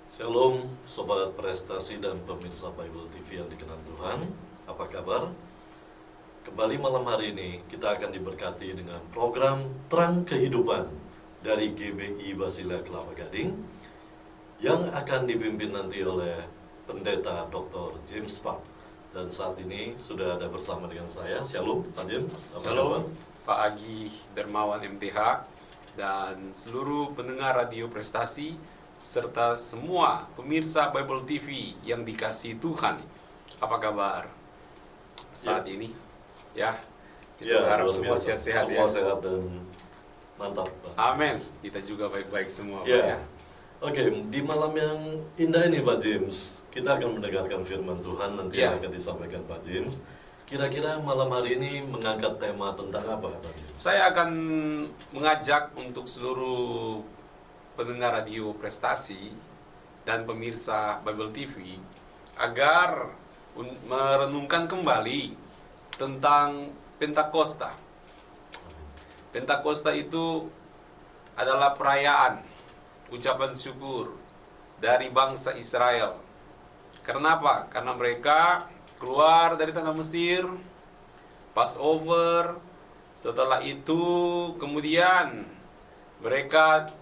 Shalom Sobat Prestasi dan pemirsa Bible TV yang dikenal Tuhan. Apa kabar? Kembali malam hari ini kita akan diberkati dengan program Terang Kehidupan dari GBI Basilea Kelapa Gading yang akan dipimpin nanti oleh Pendeta Dr. James Park. Dan saat ini sudah ada bersama dengan saya. Shalom Pak James. Shalom Pak Agi Dermawan MTH dan seluruh pendengar Radio Prestasi serta semua pemirsa Bible TV yang dikasihi Tuhan. Apa kabar saat ini? Ya, kita berharap semua sehat-sehat ya. Semua sehat dan mantap, Pak. Amin. Kita juga baik-baik semua, Pak, Ya. ya. Oke, di malam yang indah ini Pak James, kita akan mendengarkan firman Tuhan nanti yang akan disampaikan Pak James. Kira-kira malam hari ini mengangkat tema tentang apa, Pak James? Saya akan mengajak untuk seluruh pendengar Radio Prestasi dan pemirsa Bible TV agar merenungkan kembali tentang Pentakosta. Pentakosta itu adalah perayaan ucapan syukur dari bangsa Israel. Karena apa? Karena mereka keluar dari tanah Mesir, Passover, setelah itu kemudian mereka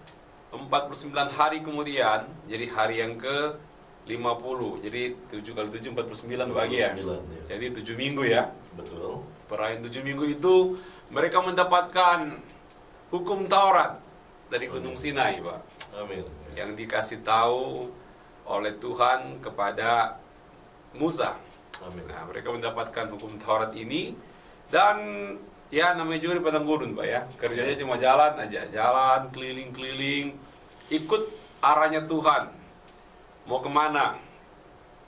49 hari kemudian, jadi hari yang ke-50. Jadi 7 kali 7, 49 bagi ya. Jadi 7 minggu ya. Betul. Perayaan 7 minggu itu mereka mendapatkan hukum Taurat dari Gunung Sinai, Pak. Amin. Yang dikasih tahu oleh Tuhan kepada Musa. Amin. Nah, mereka mendapatkan hukum Taurat ini dan ya namanya juga di padang gurun, Pak ya. Kerjanya cuma jalan aja, jalan keliling-keliling, ikut arahnya Tuhan. Mau kemana?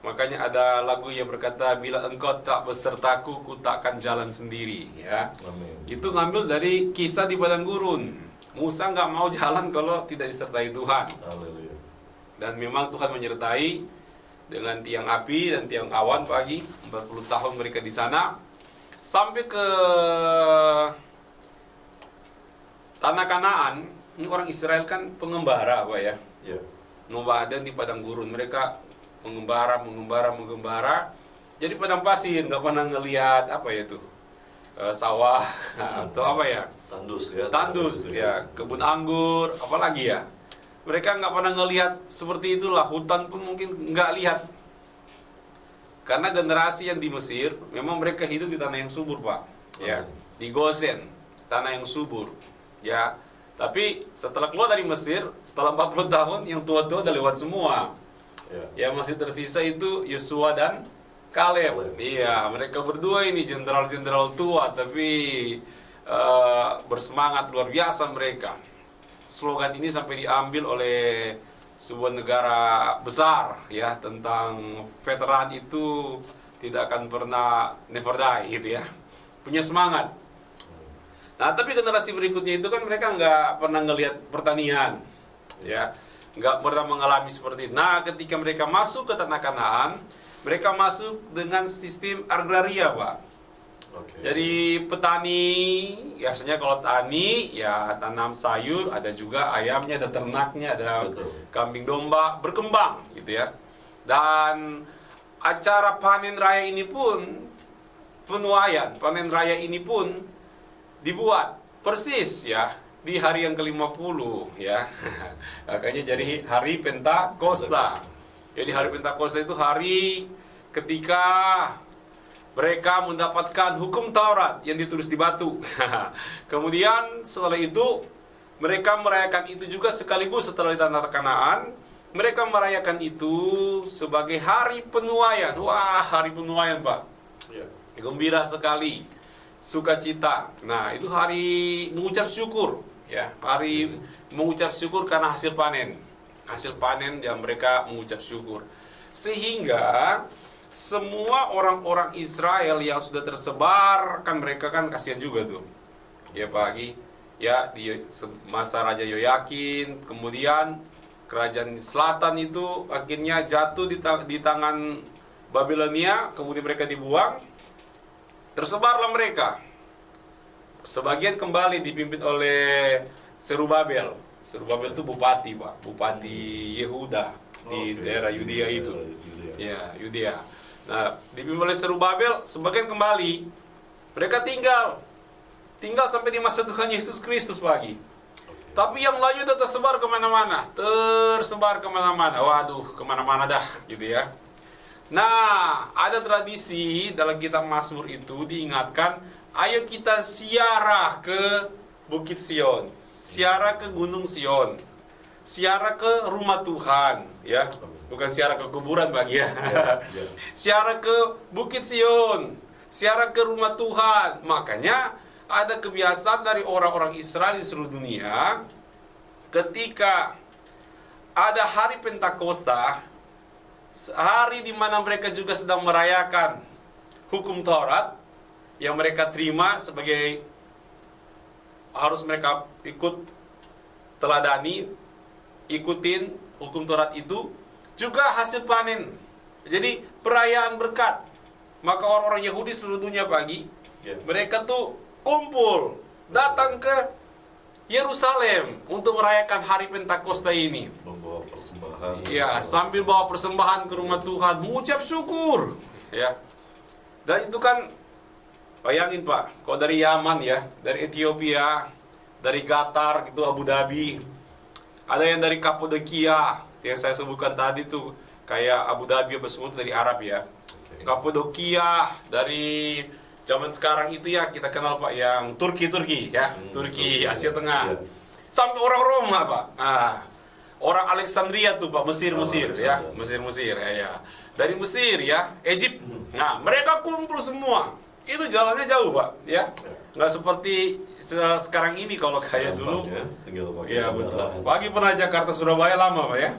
Makanya ada lagu yang berkata, bila engkau tak besertaku, ku takkan jalan sendiri. Ya. Amin. Itu ngambil dari kisah di padang gurun. Musa nggak mau jalan kalau tidak disertai Tuhan. Haleluya. Dan memang Tuhan menyertai dengan tiang api dan tiang awan pagi. 40 tahun mereka di sana. Sampai ke tanah Kanaan. Ini orang Israel kan pengembara, Pak ya. Ya. Nomaden di padang gurun. Mereka mengembara. Jadi padang pasir, nggak pernah ngelihat apa ya itu, sawah atau apa ya, Tandus ya. tandus ya, kebun anggur, apalagi ya. Mereka nggak pernah ngelihat seperti itulah, hutan pun mungkin nggak lihat. Karena generasi yang di Mesir, memang mereka hidup di tanah yang subur, Pak. Ya, di Gosen, tanah yang subur. Ya, tapi setelah keluar dari Mesir, setelah 40 tahun, yang tua-tua udah lewat semua. Ya. Yang masih tersisa itu Yosua dan Kaleb. Iya, mereka berdua ini jenderal-jenderal tua, tapi bersemangat luar biasa mereka. Slogan ini sampai diambil oleh sebuah negara besar ya, tentang veteran itu tidak akan pernah never die gitu ya, punya semangat. Nah tapi generasi berikutnya itu kan mereka nggak pernah ngelihat pertanian ya, nggak pernah mengalami seperti itu. Nah ketika mereka masuk ke tanah Kanaan, mereka masuk dengan sistem agraria, Pak. Oke. Jadi petani, biasanya kalau tani ya tanam sayur, ada juga ayamnya, ada ternaknya, ada Betul. kambing domba, berkembang gitu ya. Dan acara panen raya ini pun, penuaian panen raya ini pun dibuat persis ya di hari yang ke-50 ya. Makanya jadi hari Pentakosta. Jadi hari Pentakosta itu hari ketika mereka mendapatkan hukum Taurat yang ditulis di batu. Kemudian setelah itu mereka merayakan itu juga sekaligus setelah di tanah Kanaan. Mereka merayakan itu sebagai hari penuaian. Wah, hari penuaian, Pak. Ya. Gembira sekali, sukacita. Nah, itu hari mengucap syukur, ya. Hari mengucap syukur karena hasil panen. Hasil panen yang mereka mengucap syukur. Sehingga semua orang-orang Israel yang sudah tersebar, kan mereka kan kasihan juga tuh. Ya pagi, ya di masa Raja Yoyakin, kemudian kerajaan selatan itu akhirnya jatuh di tangan Babilonia, kemudian mereka dibuang. Tersebarlah mereka. Sebagian kembali dipimpin oleh Serubabel. Serubabel itu bupati, Pak, bupati Yehuda. di Oke, daerah Yudea di itu. daerah Yudea. Ya, Yudea. Nah, dipimpin oleh Zerubabel, sebagian kembali. Mereka tinggal sampai di masa Tuhan Yesus Kristus pagi. Oke. Tapi yang lainnya udah tersebar kemana-mana. Waduh, kemana-mana dah, gitu ya. Nah, ada tradisi dalam kitab Mazmur itu diingatkan, ayo kita ziarah ke Bukit Sion, ziarah ke Gunung Sion, ziarah ke rumah Tuhan, ya. Bukan ziarah ke kuburan bagi ya. Ya. Ziarah ke Bukit Sion, ziarah ke rumah Tuhan. Makanya ada kebiasaan dari orang-orang Israel di seluruh dunia, ketika ada hari Pentakosta, hari di mana mereka juga sedang merayakan hukum Taurat yang mereka terima sebagai harus mereka ikut teladani, ikutin hukum Taurat itu, juga hasil panen. Jadi perayaan berkat. Maka orang-orang Yahudi seluruh dunia pagi, mereka tuh kumpul, datang ke Yerusalem untuk merayakan hari Pentakosta ini. Membawa persembahan. Ya, sambil bawa persembahan ke rumah Tuhan, mengucap syukur. Ya. Dan itu kan, bayangin Pak, kalau dari Yaman ya, dari Ethiopia, dari Qatar, gitu Abu Dhabi, ada yang dari Kapadokia, yang saya sebutkan tadi tuh, kayak Abu Dhabi apa semua dari Arab ya. Oke. Kapadokia, dari zaman sekarang itu ya kita kenal Pak yang Turki ya, Turki, Asia Tengah. Ya. Sampai orang Roma Pak. Orang Alexandria tuh Pak, Mesir ya, Mesir ya. Dari Mesir ya, Egypt. Nah, mereka kumpul semua. Itu jalannya jauh Pak, ya. Nggak seperti sekarang ini kalau kayak dulu. Ya, tinggal pakai Iya betul. kendaraan. Pagi pernah Jakarta Surabaya lama Pak ya.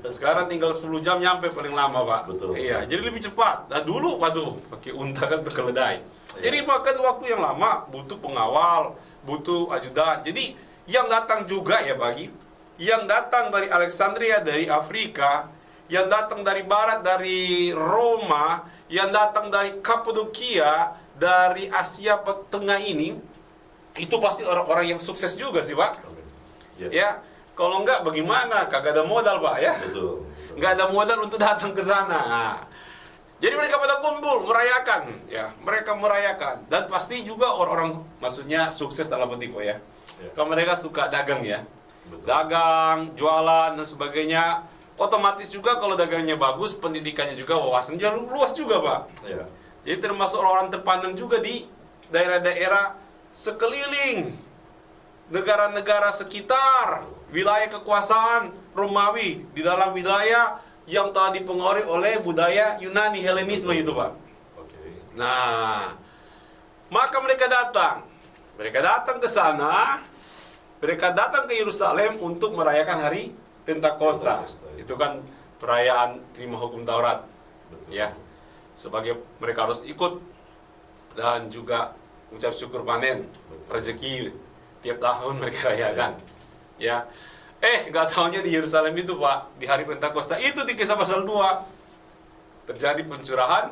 Sekarang tinggal 10 jam nyampe paling lama Pak. Betul. Iya, jadi lebih cepat. Nah dulu, waduh, pakai unta kan terkeledai. Iya. Jadi makan waktu yang lama, butuh pengawal, butuh ajudan. Jadi yang datang juga ya pagi, yang datang dari Alexandria, dari Afrika, yang datang dari barat, dari Roma, yang datang dari Kapadokia, dari Asia Tengah ini, itu pasti orang-orang yang sukses juga sih Pak. Ya. Ya, kalau enggak bagaimana? Kagak ada modal Pak ya. Betul. Nggak ada modal untuk datang ke sana. Nah, jadi mereka pada kumpul merayakan, ya. Mereka merayakan dan pasti juga orang-orang, maksudnya sukses dalam penting ya. Ya. Kalau mereka suka dagang ya, Betul. dagang, jualan dan sebagainya, otomatis juga kalau dagangnya bagus, pendidikannya juga, wawasannya luas juga Pak. Ya. Jadi termasuk orang-orang terpandang juga di daerah-daerah sekeliling negara-negara sekitar wilayah kekuasaan Romawi, di dalam wilayah yang telah dipengaruhi oleh budaya Yunani Helenisme itu Pak. Oke. Nah, maka mereka datang ke sana, mereka datang ke Yerusalem untuk merayakan hari Pentakosta. Pentakosta, ya. Itu kan perayaan terima hukum Taurat. Betul. Ya, sebagai mereka harus ikut dan juga ucap syukur panen rezeki tiap tahun mereka rayakan. Ya, nggak tahunya di Yerusalem itu Pak, di hari Pentakosta itu di Kisah pasal 2 terjadi pencurahan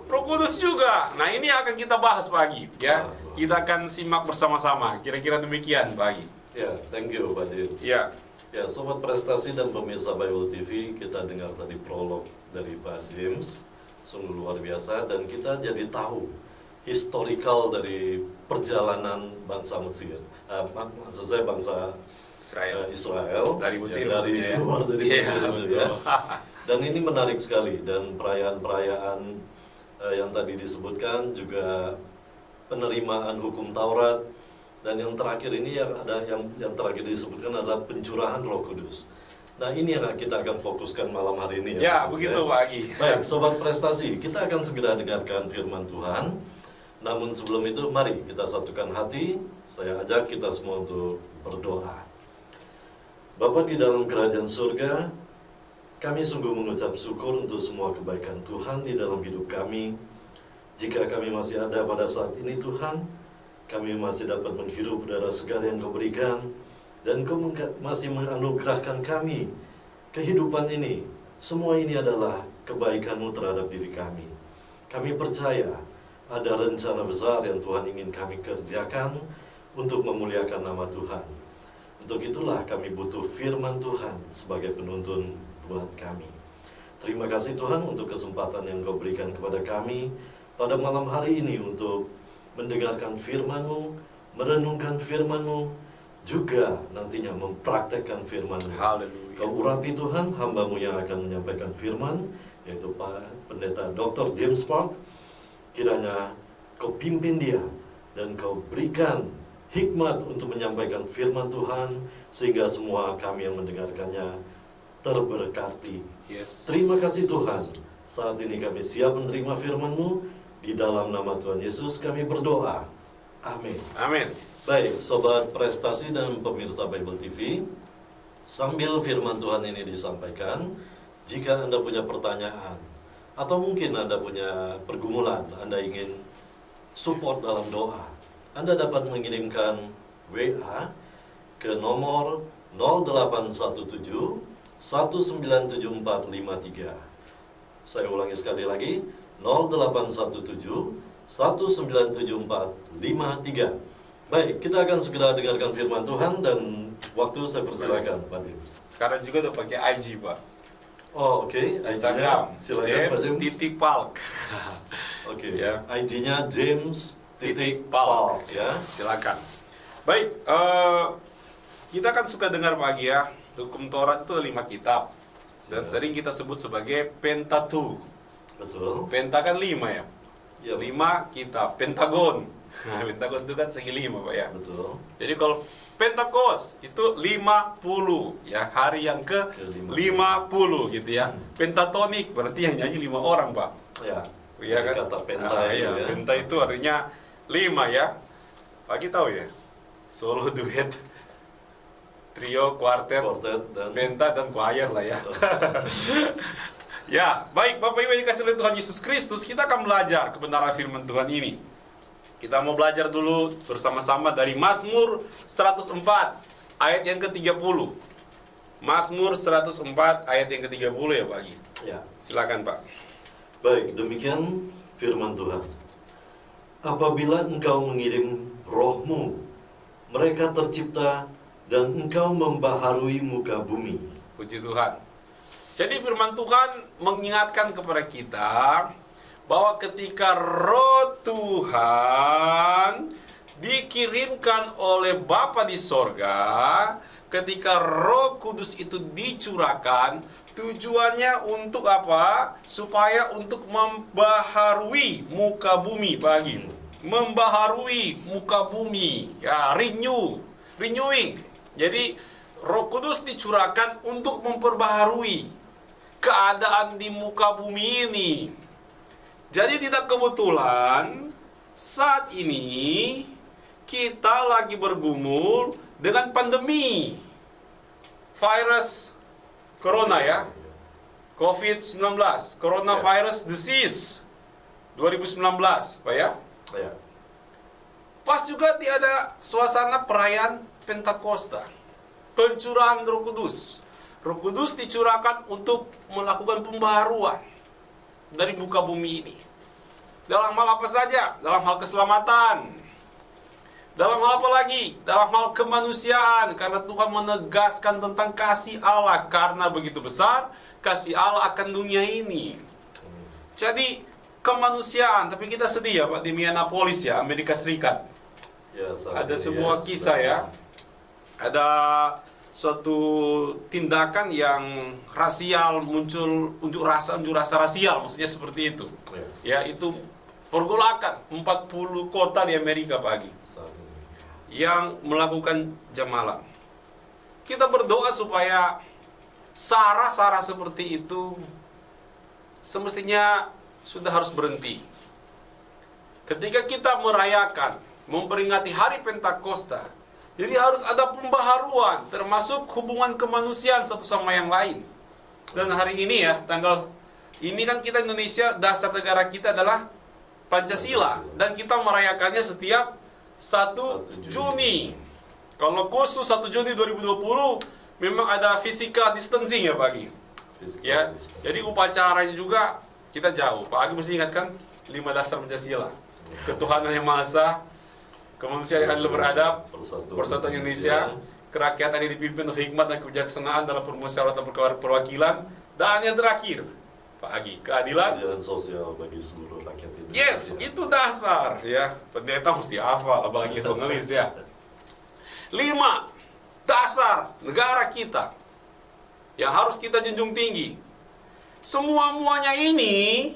Roh Kudus juga. Nah ini akan kita bahas pagi, ya. Kita akan simak bersama-sama. Kira-kira demikian pagi. Ya, thank you Pak James. Ya, Ya, Sobat Prestasi dan pemirsa Bible TV, kita dengar tadi prolog dari Pak James, sungguh luar biasa, dan kita jadi tahu historical dari perjalanan bangsa Mesir. Maksud saya bangsa Israel Dari Mesir ya, dari maksudnya, ya. keluar dari Iya, Mesir itu, betul. ya. Dan ini menarik sekali, dan perayaan-perayaan yang tadi disebutkan juga penerimaan hukum Taurat, dan yang terakhir ini yang terakhir disebutkan adalah pencurahan Roh Kudus. Nah ini yang kita akan fokuskan malam hari ini Ya, Pak, begitu Pak Agi. Baik, Sobat Prestasi, kita akan segera dengarkan firman Tuhan. Namun sebelum itu, mari kita satukan hati. Saya ajak kita semua untuk berdoa. Bapa di dalam kerajaan surga, kami sungguh mengucap syukur untuk semua kebaikan Tuhan di dalam hidup kami. Jika kami masih ada pada saat ini Tuhan, kami masih dapat menghirup udara segar yang Kau berikan, dan Kau masih menganugerahkan kami kehidupan ini. Semua ini adalah kebaikan-Mu terhadap diri kami. Kami percaya ada rencana besar yang Tuhan ingin kami kerjakan untuk memuliakan nama Tuhan. Untuk itulah kami butuh firman Tuhan sebagai penuntun buat kami. Terima kasih Tuhan untuk kesempatan yang Kau berikan kepada kami pada malam hari ini untuk mendengarkan firman-Mu, merenungkan firman-Mu, juga nantinya mempraktekkan firman-Mu. Haleluya. Kau urapi Tuhan hamba-Mu yang akan menyampaikan firman, yaitu Pak Pendeta Dr. James Park. Kiranya Kau pimpin dia dan Kau berikan hikmat untuk menyampaikan firman Tuhan, sehingga semua kami yang mendengarkannya terberkati. Yes. Terima kasih Tuhan. Saat ini kami siap menerima firman-Mu. Di dalam nama Tuhan Yesus kami berdoa. Amin. Amin. Baik, Sobat Prestasi dan pemirsa Bible TV, sambil firman Tuhan ini disampaikan, jika Anda punya pertanyaan, atau mungkin Anda punya pergumulan, Anda ingin support dalam doa, Anda dapat mengirimkan WA ke nomor 0817 197453. Saya ulangi sekali lagi, 0817 197453. Baik, kita akan segera dengarkan firman Tuhan, dan waktu saya persilakan Pak James. Sekarang juga udah pakai IG, Pak. Oh, oke. Instagram, silakan Pak James. James.Palk. Oke. Ya. IG-nya Palk. James.Palk ya. Silakan. Baik, kita kan suka dengar pagi ya, hukum Taurat itu 5 kitab. Dan Siap. sering kita sebut sebagai Pentateuch. Betul. Penta kan 5 ya. Ya, 5 kitab, Pentagon. Nah, Pentagon itu kan segi 5, Pak ya. betul. Jadi kalau Pentakos itu 50 ya, hari yang ke 50 gitu ya. Pentatonik berarti yang nyanyi 5 orang, Pak. Ya. Iya kan? Kata penta Ah, itu iya. ya. Penta itu artinya 5 ya. Pagi tahu ya? Solo, duet, trio, kuartet, Quartet dan penta dan choir lah ya. Ya, baik Bapak Ibu yang dikasihi oleh Tuhan Yesus Kristus, kita akan belajar kebenaran firman Tuhan ini. Kita mau belajar dulu bersama-sama dari Mazmur 104 ayat yang ke-30. Mazmur 104 ayat yang ke-30 ya Pak Agi. ya. Silakan Pak. Baik, demikian firman Tuhan. Apabila Engkau mengirim roh-Mu, mereka tercipta, dan Engkau membaharui muka bumi. Puji Tuhan. Jadi firman Tuhan mengingatkan kepada kita bahwa ketika roh Tuhan dikirimkan oleh Bapa di sorga, ketika Roh Kudus itu dicurahkan, tujuannya untuk apa? Supaya untuk membaharui muka bumi pagi. Membaharui muka bumi. Ya, renewing. Jadi Roh Kudus dicurahkan untuk memperbaharui keadaan di muka bumi ini. Jadi tidak kebetulan saat ini kita lagi bergumul dengan pandemi virus corona ya, COVID-19, coronavirus disease 2019, Pak ya. Ya. Pas juga tiada suasana perayaan Pentakosta, pencurahan Roh Kudus. Roh Kudus dicurahkan untuk melakukan pembaharuan dari muka bumi ini. Dalam hal apa saja? Dalam hal keselamatan. Dalam hal apa lagi? Dalam hal kemanusiaan. Karena Tuhan menegaskan tentang kasih Allah. Karena begitu besar kasih Allah akan dunia ini. Jadi kemanusiaan. Tapi kita sedih ya Pak, di Minneapolis ya, Amerika Serikat. Ya, saat Ada ini sebuah ya, kisah ya. Ada suatu tindakan yang rasial, muncul unjuk rasa rasial, maksudnya seperti itu. Ya, Ya, itu pergolakan 40 kota di Amerika pagi saat ini. yang melakukan jam malam. Kita berdoa supaya sara-sara seperti itu semestinya sudah harus berhenti. Ketika kita merayakan, memperingati hari Pentakosta, jadi harus ada pembaharuan, termasuk hubungan kemanusiaan satu sama yang lain. Dan hari ini ya, tanggal ini kan kita Indonesia, dasar negara kita adalah Pancasila. Dan kita merayakannya setiap 1 Juni. Kalau khusus 1 Juni 2020, memang ada physical distancing ya Pak Agi. Ya, jadi upacaranya juga kita jauh. Pak Agi mesti ingatkan 5 dasar Pancasila. Ketuhanan yang Maha Esa, kemanusiaan yang adil beradab, persatuan Indonesia, kerakyatan yang dipimpin oleh hikmat dan kebijaksanaan dalam permusyawaratan perwakilan. Dan yang terakhir, Pak Agi, keadilan sosial bagi seluruh rakyat Indonesia. Yes, itu dasar ya. Pendeta mesti hafal, apalagi penulis ya. 5. Dasar negara kita yang harus kita junjung tinggi. Semua-muanya ini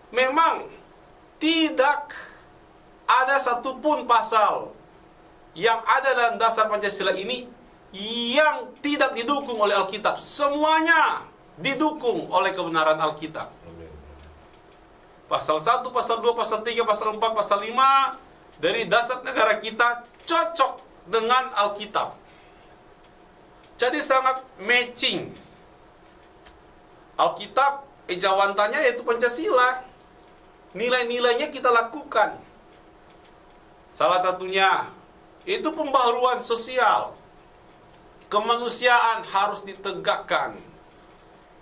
memang tidak ada satupun pasal yang ada dalam dasar Pancasila ini yang tidak didukung oleh Alkitab. Semuanya didukung oleh kebenaran Alkitab. Pasal 1, pasal 2, pasal 3, pasal 4, pasal 5 dari dasar negara kita cocok dengan Alkitab. Jadi sangat matching. Alkitab ejawantanya yaitu Pancasila. Nilai-nilainya kita lakukan. Salah satunya itu pembaharuan sosial. Kemanusiaan harus ditegakkan.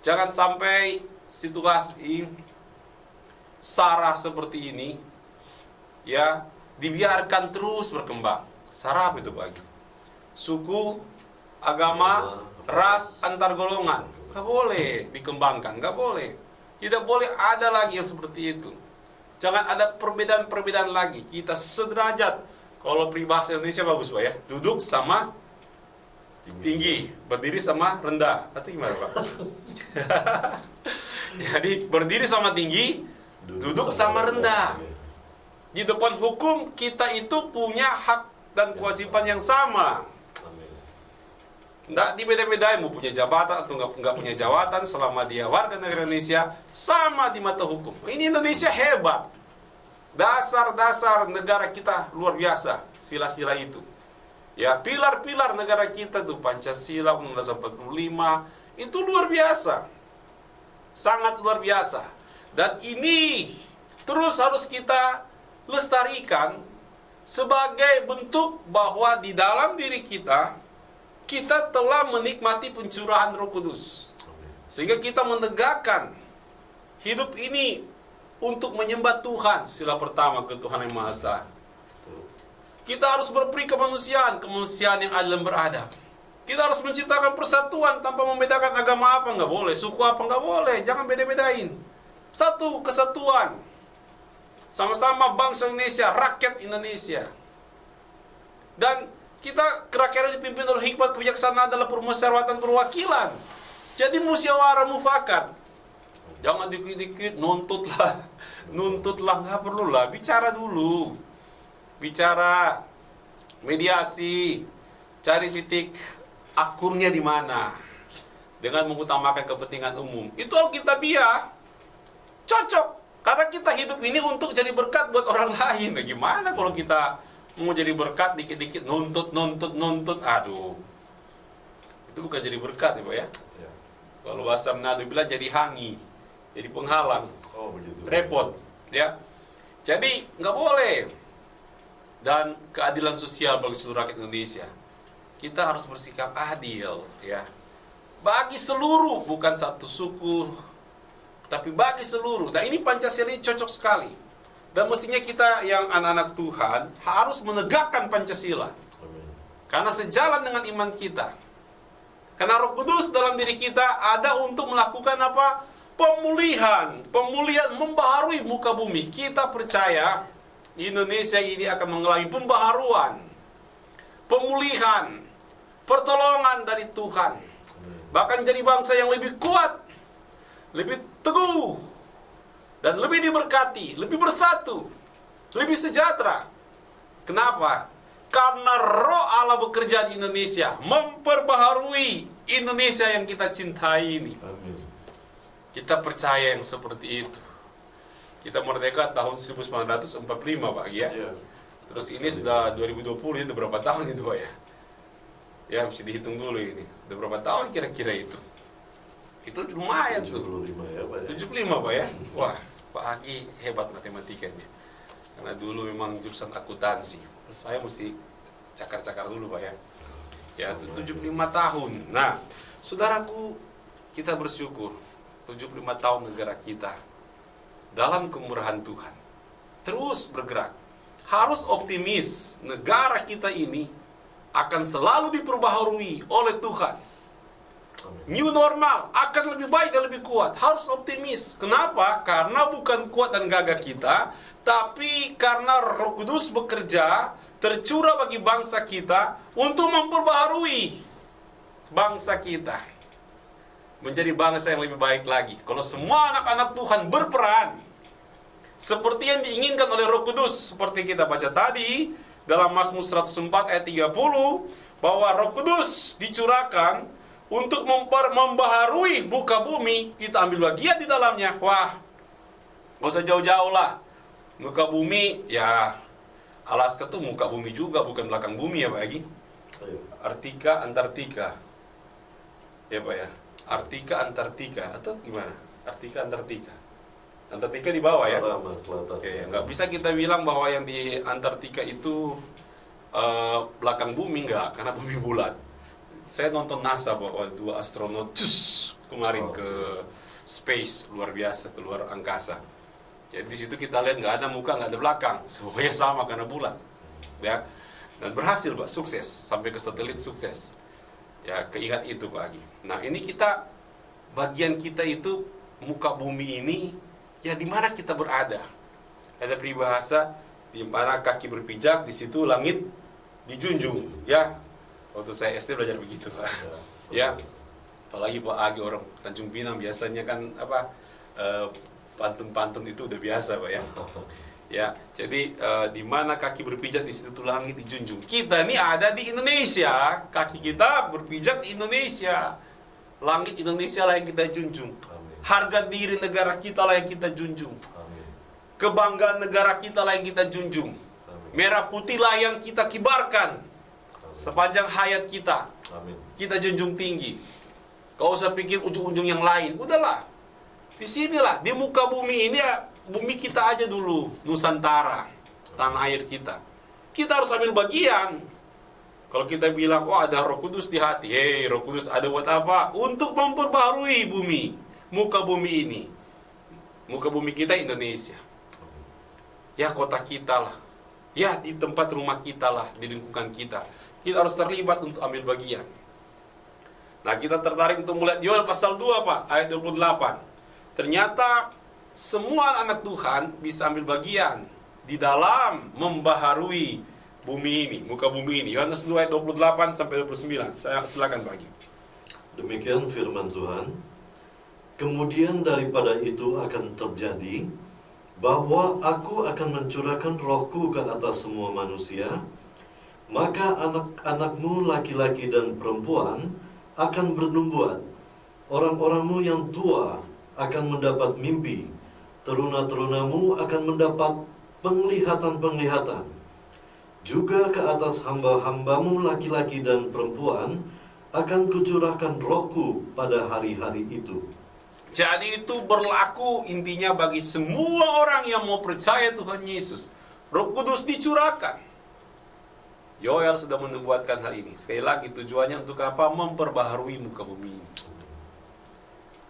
Jangan sampai situasi SARA seperti ini ya dibiarkan terus berkembang. SARA apa itu Pak? Suku, agama, ras, antar golongan. Nggak boleh dikembangkan, nggak boleh. Tidak boleh ada lagi yang seperti itu. Jangan ada perbedaan-perbedaan lagi. Kita sederajat. Kalau peribahasa Indonesia bagus Pak ya. Duduk sama tinggi, berdiri sama rendah. Atau gimana Pak? Jadi berdiri sama tinggi, duduk sama rendah. Di depan hukum kita itu punya hak dan kewajiban yang sama. Nggak dibeda-bedain mau punya jabatan atau nggak punya jabatan selama dia warga negara Indonesia sama di mata hukum. Ini Indonesia hebat. Dasar-dasar negara kita luar biasa, sila-sila itu. Ya, pilar-pilar negara kita tuh Pancasila, Undang-Undang 45 itu luar biasa. Sangat luar biasa. Dan ini terus harus kita lestarikan sebagai bentuk bahwa di dalam diri kita telah menikmati pencurahan Roh Kudus. Sehingga kita menegakkan hidup ini untuk menyembah Tuhan. Sila pertama, ketuhanan yang Maha Esa. Kita harus berperi kemanusiaan yang adil dan beradab. Kita harus menciptakan persatuan tanpa membedakan agama apa, nggak boleh, suku apa, nggak boleh, jangan beda-bedain. Satu kesatuan, sama-sama bangsa Indonesia, rakyat Indonesia. Dan kita kerakyatan dipimpin oleh hikmat kebijaksanaan dalam permusyawaratan perwakilan. Jadi musyawarah mufakat. Jangan dikit-dikit nuntutlah, nggak perlu lah, bicara dulu. Bicara, mediasi, cari titik akurnya di mana dengan mengutamakan kepentingan umum. Itu Alkitabiah cocok karena kita hidup ini untuk jadi berkat buat orang lain. Nah, gimana kalau kita mau jadi berkat dikit-dikit nuntut, aduh, itu bukan jadi berkat ya Pak ya. Kalau bahasa Manado bilang jadi hangi, jadi penghalang, begitu. Repot ya. Jadi nggak boleh. Dan keadilan sosial bagi seluruh rakyat Indonesia. Kita harus bersikap adil ya. Bagi seluruh, bukan satu suku, tapi bagi seluruh. Dan ini Pancasila ini cocok sekali. Dan mestinya kita yang anak-anak Tuhan harus menegakkan Pancasila. Karena sejalan dengan iman kita. Karena Roh Kudus dalam diri kita ada untuk melakukan apa? Pemulihan, membaharui muka bumi. Kita percaya Indonesia ini akan mengalami pembaharuan, pemulihan, pertolongan dari Tuhan. Bahkan jadi bangsa yang lebih kuat, lebih teguh, dan lebih diberkati, lebih bersatu, lebih sejahtera. Kenapa? Karena Roh Allah bekerja di Indonesia, memperbaharui Indonesia yang kita cintai ini. Kita percaya yang seperti itu. Kita merdeka tahun 1945 Pak ya. Terus ini sudah 2020, itu berapa tahun itu Pak ya? Ya mesti dihitung dulu ini. Udah berapa tahun kira-kira itu? Itu lumayan 75 ya Pak ya. 75 Pak ya. Wah, Pak Agi hebat matematikanya. Karena dulu memang jurusan akuntansi. Saya mesti cakar-cakar dulu Pak ya. Ya 75 tahun. Nah, saudaraku, kita bersyukur 75 tahun negara kita dalam kemurahan Tuhan terus bergerak. Harus optimis, negara kita ini akan selalu diperbaharui oleh Tuhan. Amin. New normal akan lebih baik dan lebih kuat. Harus optimis. Kenapa? Karena bukan kuat dan gagah kita, tapi karena Roh Kudus bekerja, tercurah bagi bangsa kita untuk memperbaharui bangsa kita menjadi bangsa yang lebih baik lagi. Kalau semua anak-anak Tuhan berperan seperti yang diinginkan oleh Roh Kudus, seperti kita baca tadi dalam Mazmur 104 ayat 30, bahwa Roh Kudus dicurahkan untuk membaharui muka bumi, kita ambil bagian di dalamnya. Wah, nggak usah jauh-jauh lah. Muka bumi, ya Alaska tuh muka bumi juga, bukan belakang bumi ya Pak Egi. Arktika, Antartika. Ya Pak ya. Arktika, Antartika atau gimana? Arktika, Antartika. Antartika di bawah ya. Selatan. Oke, nggak bisa kita bilang bahwa yang di Antartika itu belakang bumi, nggak, karena bumi bulat. Saya nonton NASA bahwa 2 astronot kemarin ke space, luar biasa, keluar angkasa. Jadi di situ kita lihat nggak ada muka, nggak ada belakang, semuanya sama karena bulat, ya. Dan berhasil Pak, sukses sampai ke satelit, sukses. Ya, keingat itu Pak Agi. Nah ini kita, bagian kita itu muka bumi ini, ya di mana kita berada. Ada peribahasa, di mana kaki berpijak, di situ langit dijunjung, ya. Waktu saya SD belajar begitu Pak. Ya. Apalagi Pak Agi orang Tanjung Pinang biasanya kan apa, pantun-pantun itu udah biasa Pak ya. Ya, jadi di mana kaki berpijak di situ langit dijunjung. Kita ini ada di Indonesia, kaki kita berpijak di Indonesia. Langit Indonesia lah yang kita junjung. Amin. Harga diri negara kita lah yang kita junjung. Amin. Kebanggaan negara kita lah yang kita junjung. Amin. Merah putih lah yang kita kibarkan sepanjang hayat kita. Amin. Kita junjung tinggi. Kau usah pikir ujung-ujung yang lain. Udahlah. Di sinilah, di muka bumi ini ya, bumi kita aja dulu, Nusantara, tanah air kita. Kita harus ambil bagian. Kalau kita bilang, wah ada Roh Kudus di hati. Hei, Roh Kudus ada buat apa? Untuk memperbaharui bumi, muka bumi ini. Muka bumi kita Indonesia. Ya kota kita lah. Ya di tempat rumah kita lah, di lingkungan kita. Kita harus terlibat untuk ambil bagian. Nah kita tertarik untuk melihat Yoel pasal 2 Pak, ayat 28. Ternyata semua anak Tuhan bisa ambil bagian di dalam membaharui bumi ini, muka bumi ini. Yohanes 2 ayat 28 sampai 29. Saya silakan bagi. Demikian firman Tuhan. Kemudian daripada itu akan terjadi bahwa aku akan mencurahkan rohku ke atas semua manusia, maka anak-anakmu laki-laki dan perempuan akan bernubuat. Orang-orangmu yang tua akan mendapat mimpi, teruna-terunamu akan mendapat penglihatan-penglihatan. Juga ke atas hamba-hambamu laki-laki dan perempuan akan kucurahkan rohku pada hari-hari itu. Jadi itu berlaku intinya bagi semua orang yang mau percaya Tuhan Yesus. Roh Kudus dicurahkan. Yoel sudah menubuatkan hal ini. Sekali lagi tujuannya untuk apa? Memperbaharui muka bumi ini.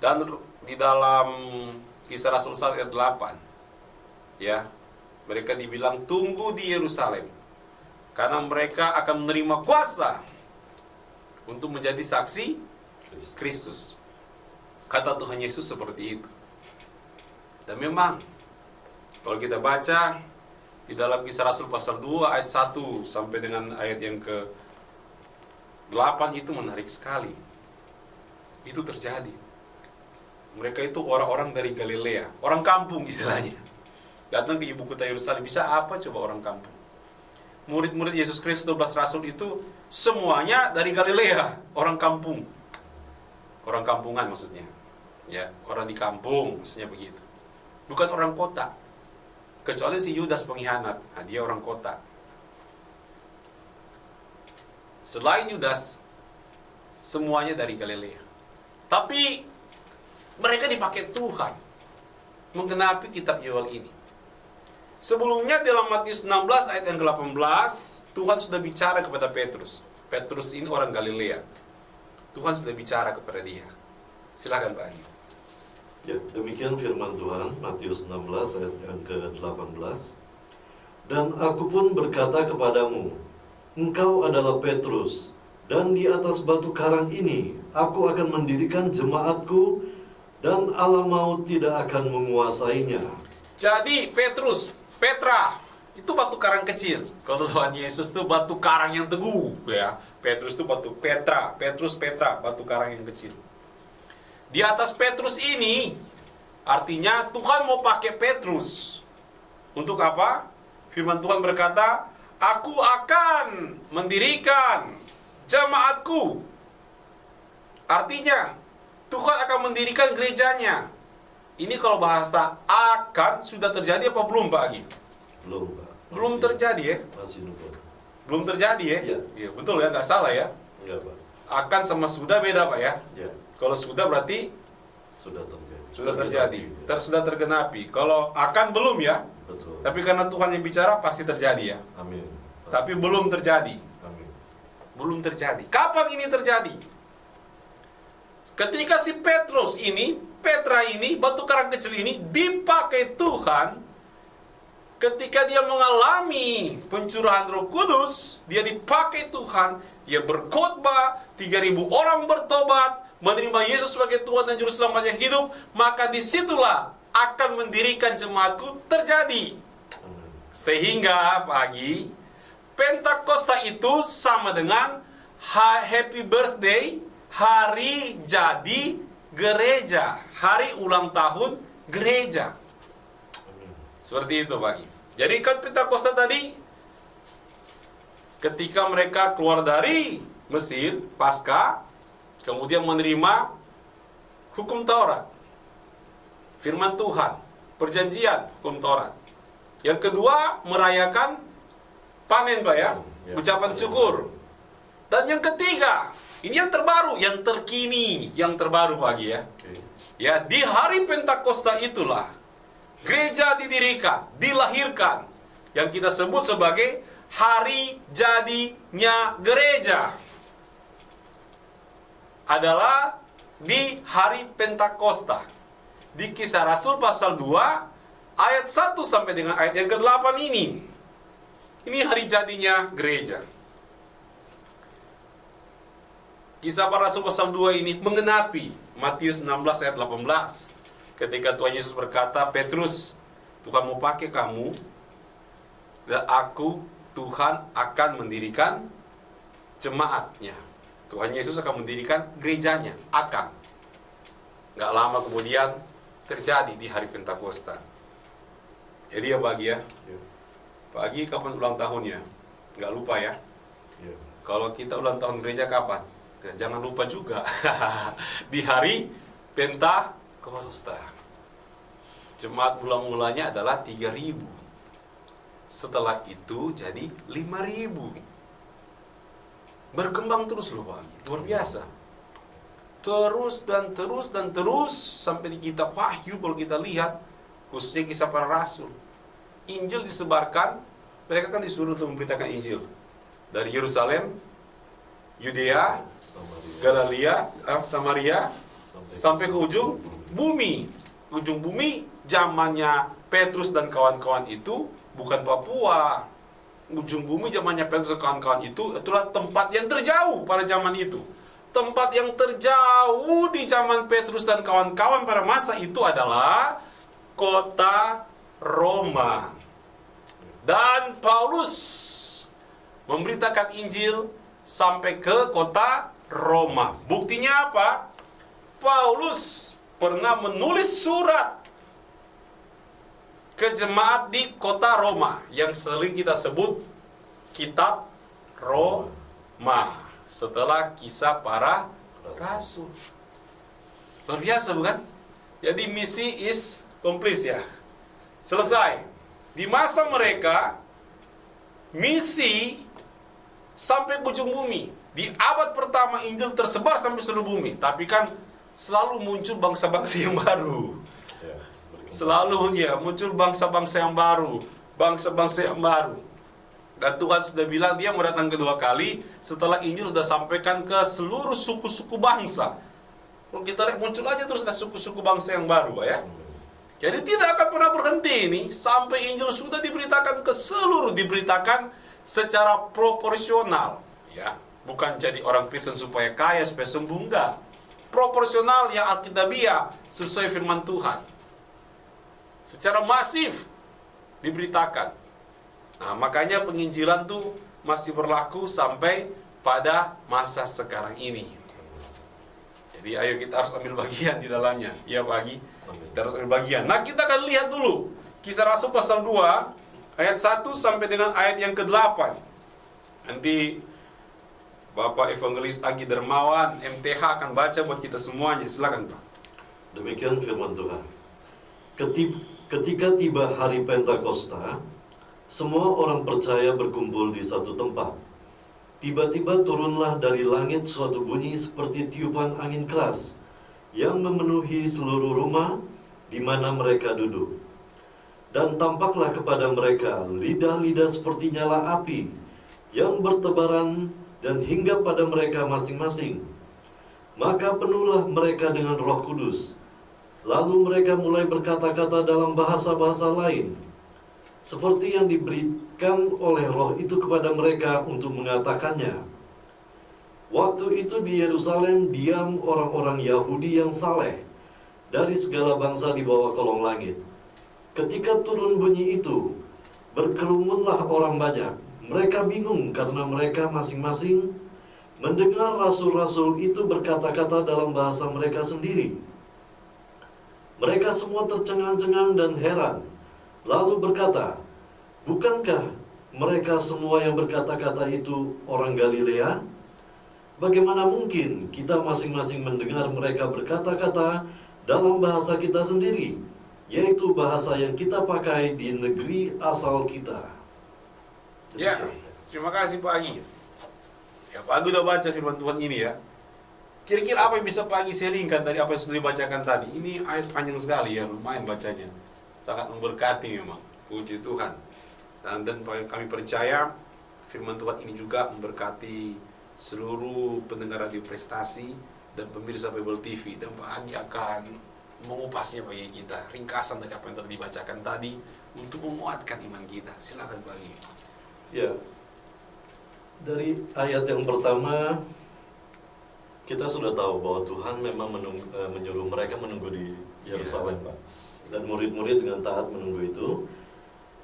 Dan di dalam Kisah Rasul 1 ayat 8, ya, mereka dibilang tunggu di Yerusalem karena mereka akan menerima kuasa untuk menjadi saksi Kristus. Kata Tuhan Yesus seperti itu. Dan memang kalau kita baca di dalam Kisah Rasul pasal 2 ayat 1 sampai dengan ayat yang ke-8 itu menarik sekali. Itu terjadi. Mereka itu orang-orang dari Galilea, orang kampung istilahnya. Datang ke ibu kota Yerusalem. Bisa apa coba orang kampung? Murid-murid Yesus Kristus 12 Rasul itu semuanya dari Galilea, orang kampung. Orang kampungan maksudnya. Ya, orang di kampung maksudnya begitu. Bukan orang kota. Kecuali si Yudas pengkhianat, nah, dia orang kota. Selain Yudas, semuanya dari Galilea. Tapi mereka dipakai Tuhan menggenapi kitab Yoel ini. Sebelumnya dalam Matius 16 ayat yang ke-18, Tuhan sudah bicara kepada Petrus. Petrus ini orang Galilea. Tuhan sudah bicara kepada dia. Silakan Pak Agi. Ya, demikian firman Tuhan, Matius 16 ayat yang ke-18. Dan aku pun berkata kepadamu, engkau adalah Petrus, dan di atas batu karang ini aku akan mendirikan jemaatku, dan alam maut tidak akan menguasainya. Jadi Petra, itu batu karang kecil. Kalau Tuhan Yesus itu batu karang yang teguh, ya. Petrus itu Petra, batu karang yang kecil. Di atas Petrus ini, artinya Tuhan mau pakai Petrus. Untuk apa? Firman Tuhan berkata, aku akan mendirikan jemaatku. Artinya, Tuhan akan mendirikan gerejanya. Ini kalau bahasa akan sudah terjadi apa belum, Pak Agi? Belum, Pak. Belum terjadi ya? Masih nunggu. Belum terjadi ya? Iya. Iya, betul ya, nggak salah ya. Enggak, Pak. Akan sama sudah beda, Pak ya. Ya, Kalau sudah berarti sudah terjadi. sudah terjadi, Ya. sudah tergenapi. Kalau akan belum ya. Betul. Tapi karena Tuhan yang bicara pasti terjadi ya. Amin. Pasti. Tapi belum terjadi. Amin. Belum terjadi. Kapan ini terjadi? Ketika si Petra ini, batu karang kecil ini dipakai Tuhan, ketika dia mengalami pencurahan Roh Kudus, dia dipakai Tuhan, dia berkhotbah, 3.000 orang bertobat, menerima Yesus sebagai Tuhan dan Juru Selamat yang hidup, maka disitulah akan mendirikan jemaatku terjadi. Amin. Sehingga pagi Pentakosta itu sama dengan Happy Birthday, hari jadi gereja, hari ulang tahun gereja. Amin. Seperti itu pagi. Jadi kan Pentakosta tadi, ketika mereka keluar dari Mesir, pasca, kemudian menerima hukum Taurat, firman Tuhan, perjanjian hukum Taurat. Yang kedua, merayakan panen, Pak ya, Ya, ucapan panen. syukur. Dan yang ketiga, ini yang terbaru, yang terkini, yang terbaru pagi ya. Oke. Ya, di hari Pentakosta itulah gereja didirikan, dilahirkan, yang kita sebut sebagai hari jadinya gereja. Adalah di hari Pentakosta. Di Kisah Rasul pasal 2 ayat 1 sampai dengan ayat yang ke-8 ini. Ini hari jadinya gereja. Kisah para Rasul pasal 2 ini menggenapi Matius 16 ayat 18. Ketika Tuhan Yesus berkata, Petrus, Tuhan mau pakai kamu, dan aku, Tuhan akan mendirikan jemaatnya. Tuhan Yesus akan mendirikan gerejanya, akan. Gak lama kemudian terjadi di hari Pentakosta. Jadi ya pagi ya, Ya. pagi kapan ulang tahunnya? Gak lupa ya. Ya. Kalau kita ulang tahun gereja kapan? Ya, jangan lupa juga di hari Pentakosta. Jemaat mula-mulanya adalah 3.000. Setelah itu jadi 5.000. Berkembang terus loh Pak, luar biasa. Terus dan terus dan terus sampai di kitab Wahyu kalau kita lihat, khususnya Kisah Para Rasul, Injil disebarkan, mereka kan disuruh untuk memberitakan Injil dari Yerusalem, Yudea, Galilea, Samaria, sampai ke ujung bumi. Ujung bumi zamannya Petrus dan kawan-kawan itu bukan Papua. Ujung bumi zamannya Petrus dan kawan-kawan itu itulah tempat yang terjauh pada zaman itu. Tempat yang terjauh di zaman Petrus dan kawan-kawan pada masa itu adalah kota Roma. Dan Paulus memberitakan Injil sampai ke kota Roma. Buktinya apa? Paulus pernah menulis surat ke jemaat di kota Roma yang sering kita sebut kitab Roma setelah Kisah Para Rasul. Luar biasa bukan? Jadi misi is complete ya. Selesai. Di masa mereka misi sampai ke ujung bumi. Di abad pertama Injil tersebar sampai seluruh bumi. Tapi kan selalu muncul bangsa-bangsa yang baru. Selalu ya muncul bangsa-bangsa yang baru, bangsa-bangsa yang baru. Dan Tuhan sudah bilang dia mau datang kedua kali setelah Injil sudah sampaikan ke seluruh suku-suku bangsa. Kalau kita lihat muncul aja terus ada suku-suku bangsa yang baru, ya. Jadi tidak akan pernah berhenti ini sampai Injil sudah diberitakan ke seluruh, diberitakan secara proporsional, ya, bukan jadi orang Kristen supaya kaya, supaya sembuh, enggak. Proporsional yang alkitabiah sesuai firman Tuhan. Secara masif diberitakan. Nah, makanya penginjilan tuh masih berlaku sampai pada masa sekarang ini. Jadi ayo kita harus ambil bagian di dalamnya. Ya pagi, kita harus ambil bagian. Nah, kita akan lihat dulu Kisah Rasul pasal 2 ayat 1 sampai dengan ayat yang ke-8. Nanti Bapak Evangelis Agi Dermawan MTH akan baca buat kita semuanya. Silakan, Pak. Demikian firman Tuhan. Ketika tiba hari Pentakosta, semua orang percaya berkumpul di satu tempat. Tiba-tiba turunlah dari langit suatu bunyi seperti tiupan angin keras yang memenuhi seluruh rumah di mana mereka duduk. Dan tampaklah kepada mereka lidah-lidah seperti nyala api yang bertebaran dan hingga pada mereka masing-masing. Maka penuhlah mereka dengan Roh Kudus. Lalu mereka mulai berkata-kata dalam bahasa-bahasa lain, seperti yang diberikan oleh Roh itu kepada mereka untuk mengatakannya. Waktu itu di Yerusalem diam orang-orang Yahudi yang saleh dari segala bangsa di bawah kolong langit. Ketika turun bunyi itu, berkerumunlah orang banyak. Mereka bingung karena mereka masing-masing mendengar rasul-rasul itu berkata-kata dalam bahasa mereka sendiri. Mereka semua tercengang-cengang dan heran, lalu berkata, bukankah mereka semua yang berkata-kata itu orang Galilea? Bagaimana mungkin kita masing-masing mendengar mereka berkata-kata dalam bahasa kita sendiri, yaitu bahasa yang kita pakai di negeri asal kita? Ya, terima kasih Pak Agi. Ya, Pak Agi udah baca firman Tuhan ini ya. Kira-kira apa yang bisa Pak Agi sharingkan dari apa yang sudah dibacakan tadi? Ini ayat panjang sekali ya, lumayan bacanya. Sangat memberkati memang, puji Tuhan. Dan kami percaya firman Tuhan ini juga memberkati seluruh pendengar radio Prestasi dan pemirsa Bible TV. Dan Pak Agi akan mengupasnya bagi kita, ringkasan dari apa yang telah dibacakan tadi untuk menguatkan iman kita. Silakan Pak Agi. Ya, dari ayat yang pertama kita sudah tahu bahwa Tuhan memang menyuruh mereka menunggu di Yerusalem, Pak. Dan murid-murid dengan taat menunggu itu.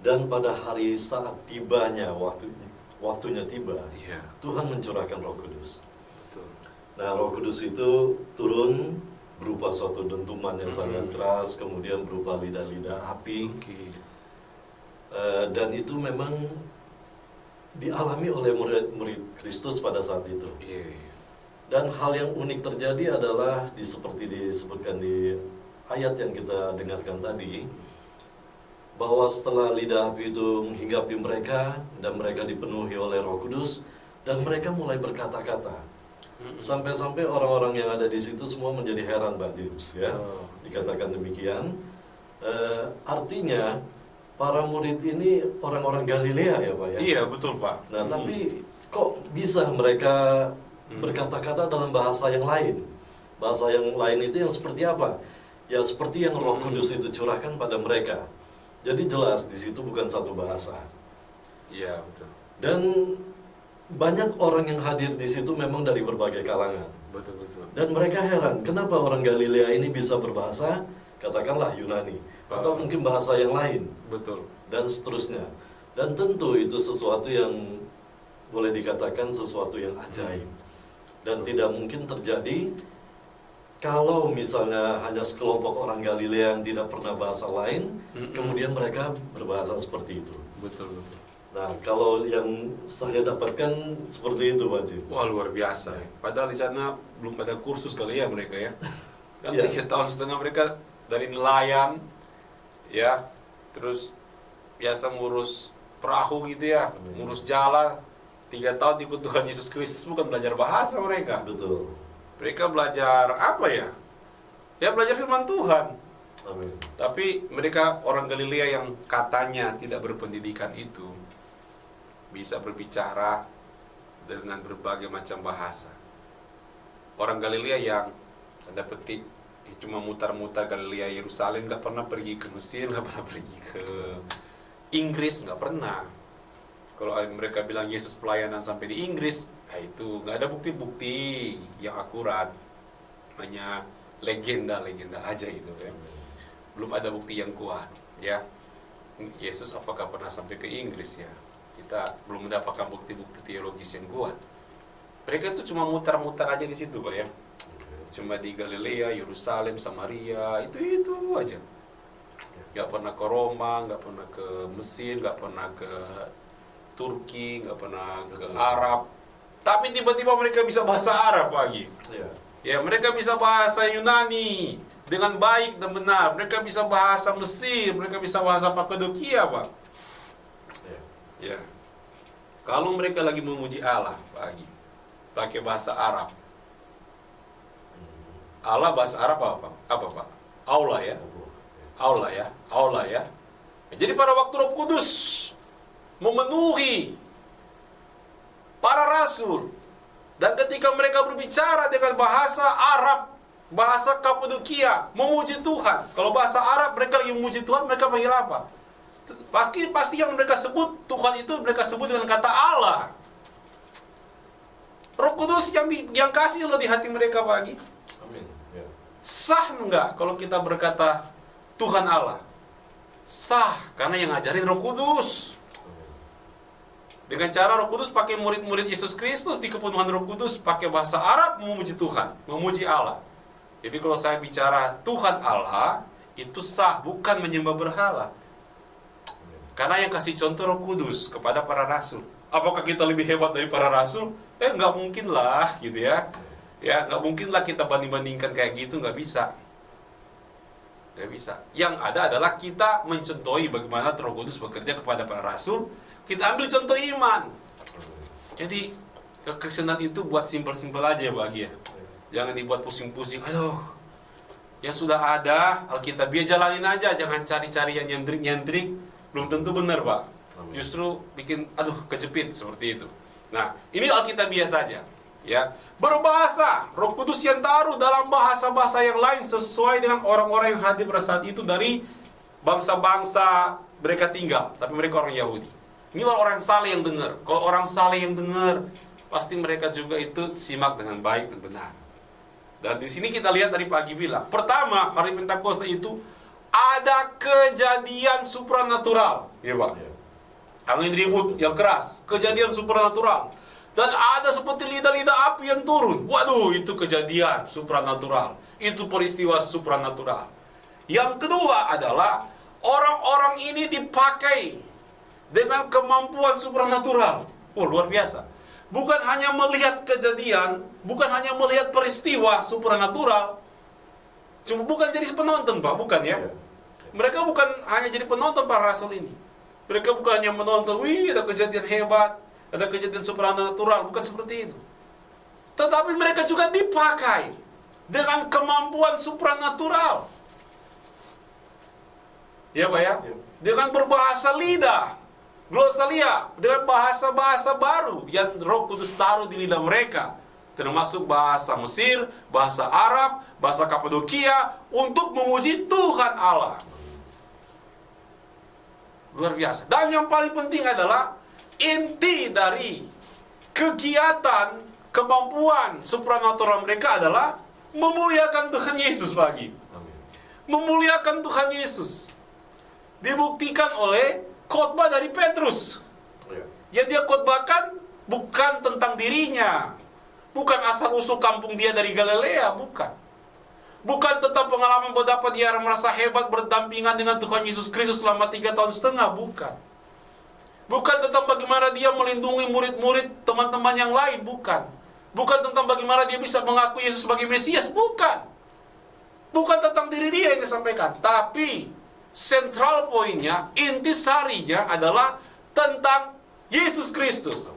Dan pada hari saat tibanya, waktunya tiba, Tuhan mencurahkan Roh Kudus. Betul. Nah, Roh Kudus itu turun berupa suatu dentuman yang sangat keras, kemudian berupa lidah-lidah api. Dan itu memang dialami oleh murid Kristus pada saat itu. Dan hal yang unik terjadi adalah seperti disebutkan di ayat yang kita dengarkan tadi, bahwa setelah lidah api itu menghinggapi mereka dan mereka dipenuhi oleh Roh Kudus, dan mereka mulai berkata-kata. Sampai-sampai orang-orang yang ada di situ semua menjadi heran, Pak James, ya. Dikatakan demikian. Artinya para murid ini orang-orang Galilea ya, Pak ya. Iya, betul Pak. Nah, tapi kok bisa mereka berkata-kata dalam bahasa yang lain? Bahasa yang lain itu yang seperti apa? Ya seperti yang Roh Kudus itu curahkan pada mereka. Jadi jelas di situ bukan satu bahasa. Iya, betul. Dan banyak orang yang hadir di situ memang dari berbagai kalangan. Betul. Dan mereka heran, kenapa orang Galilea ini bisa berbahasa, katakanlah Yunani, atau mungkin bahasa yang lain. Betul. Dan seterusnya. Dan tentu itu sesuatu yang boleh dikatakan sesuatu yang ajaib. Dan tidak mungkin terjadi kalau misalnya hanya sekelompok orang Galilea yang tidak pernah bahasa lain, kemudian mereka berbahasa seperti itu. Betul. Nah, kalau yang saya dapatkan seperti itu, Pak James. Wah, luar biasa. Padahal di sana belum ada kursus kali ya mereka ya. Kan Iya. 3 tahun setengah mereka dari nelayan, ya, terus biasa ngurus perahu gitu ya, ngurus jalan. 3 tahun ikut Tuhan Yesus Kristus, bukan belajar bahasa mereka. Betul. Mereka belajar apa ya? Ya belajar firman Tuhan. Amin. Tapi mereka orang Galilea yang katanya tidak berpendidikan itu bisa berbicara dengan berbagai macam bahasa. Orang Galilea yang tanda petik cuma mutar-mutar Galilea Yerusalem, nggak pernah pergi ke Mesir, nggak pernah pergi ke Inggris, nggak pernah. Kalau mereka bilang Yesus pelayanan sampai di Inggris, itu nggak ada bukti-bukti yang akurat, hanya legenda-legenda aja gitu ya. Belum ada bukti yang kuat ya. Yesus apakah pernah sampai ke Inggris ya? Kita belum mendapatkan bukti-bukti teologis yang kuat. Mereka itu cuma mutar-mutar aja di situ Pak ya. Cuma di Galilea, Yerusalem, Samaria, itu aja. Nggak pernah ke Roma, nggak pernah ke Mesir, nggak pernah ke Turki, nggak pernah ke Arab. Tapi tiba-tiba mereka bisa bahasa Arab lagi. Ya, mereka bisa bahasa Yunani dengan baik dan benar. Mereka bisa bahasa Mesir, mereka bisa bahasa Kapadokia, Pak. Ya. Kalau mereka lagi memuji Allah pagi, pakai bahasa Arab. Allah bahasa Arab apa? Apa, Pak? Allah ya. Allah ya. Allah ya. Jadi pada waktu Roh Kudus memenuhi para rasul, dan ketika mereka berbicara dengan bahasa Arab, bahasa Kapadokia, memuji Tuhan. Kalau bahasa Arab mereka lagi memuji Tuhan, mereka panggil apa? Pasti yang mereka sebut Tuhan itu mereka sebut dengan kata Allah. Roh Kudus yang kasih loh di hati mereka pagi. Amin. Ya. Sah enggak kalau kita berkata Tuhan Allah? Sah, karena yang ngajarin Roh Kudus. Dengan cara Roh Kudus pakai murid-murid Yesus Kristus di kepenuhan Roh Kudus pakai bahasa Arab memuji Tuhan, memuji Allah. Jadi kalau saya bicara Tuhan Allah, itu sah, bukan menyembah berhala. Karena yang kasih contoh Roh Kudus kepada para rasul. Apakah kita lebih hebat dari para rasul? Nggak mungkin lah, gitu ya. Ya, nggak mungkin lah kita banding-bandingkan kayak gitu, nggak bisa. Nggak bisa. Yang ada adalah kita mencontohi bagaimana Roh Kudus bekerja kepada para rasul. Kita ambil contoh iman. Jadi kekristenan itu buat simpel-simpel aja bahagia. Jangan dibuat pusing-pusing. Aduh, yang sudah ada Alkitabiah jalanin aja. Jangan cari-cari yang nyentrik-nyentrik. Belum tentu benar Pak. Justru bikin kejepit seperti itu. Nah, ini Alkitabiah saja. Ya, berbahasa Roh Kudus yang taruh dalam bahasa-bahasa yang lain sesuai dengan orang-orang yang hadir pada saat itu dari bangsa-bangsa mereka tinggal, tapi mereka orang Yahudi. Ini orang saleh yang dengar. Kalau orang saleh yang dengar, pasti mereka juga itu simak dengan baik dan benar. Dan di sini kita lihat dari pagi bilang, pertama hari Pentakosta itu ada kejadian supranatural, ya Pak. Angin ribut yang keras, kejadian supranatural. Dan ada seperti lidah-lidah api yang turun. Waduh, itu kejadian supranatural. Itu peristiwa supranatural. Yang kedua adalah orang-orang ini dipakai dengan kemampuan supranatural. Luar biasa. Bukan hanya melihat kejadian, bukan hanya melihat peristiwa supranatural. Cuma bukan jadi penonton, Pak, bukan ya. Mereka bukan hanya jadi penonton para rasul ini. Mereka bukan hanya menonton, wih ada kejadian hebat, ada kejadian supranatural, bukan seperti itu. Tetapi mereka juga dipakai dengan kemampuan supranatural. Ya Pak ya? Dengan berbahasa lidah, glosalia, dengan bahasa-bahasa baru yang Roh Kudus taruh di lidah mereka, termasuk bahasa Mesir, bahasa Arab, bahasa Kapadokia, untuk memuji Tuhan Allah. Luar biasa. Dan yang paling penting adalah inti dari kegiatan kemampuan supranatural mereka adalah memuliakan Tuhan Yesus pagi. Memuliakan Tuhan Yesus. Dibuktikan oleh khotbah dari Petrus. Yang dia khotbahkan bukan tentang dirinya. Bukan asal-usul kampung dia dari Galilea, bukan. Bukan tentang pengalaman betapa dia merasa hebat berdampingan dengan Tuhan Yesus Kristus selama 3,5 tahun, bukan. Bukan tentang bagaimana dia melindungi murid-murid teman-teman yang lain, bukan. Bukan tentang bagaimana dia bisa mengaku Yesus sebagai Mesias, bukan. Bukan tentang diri dia yang disampaikan, tapi sentral poinnya, inti sarinya adalah tentang Yesus Kristus.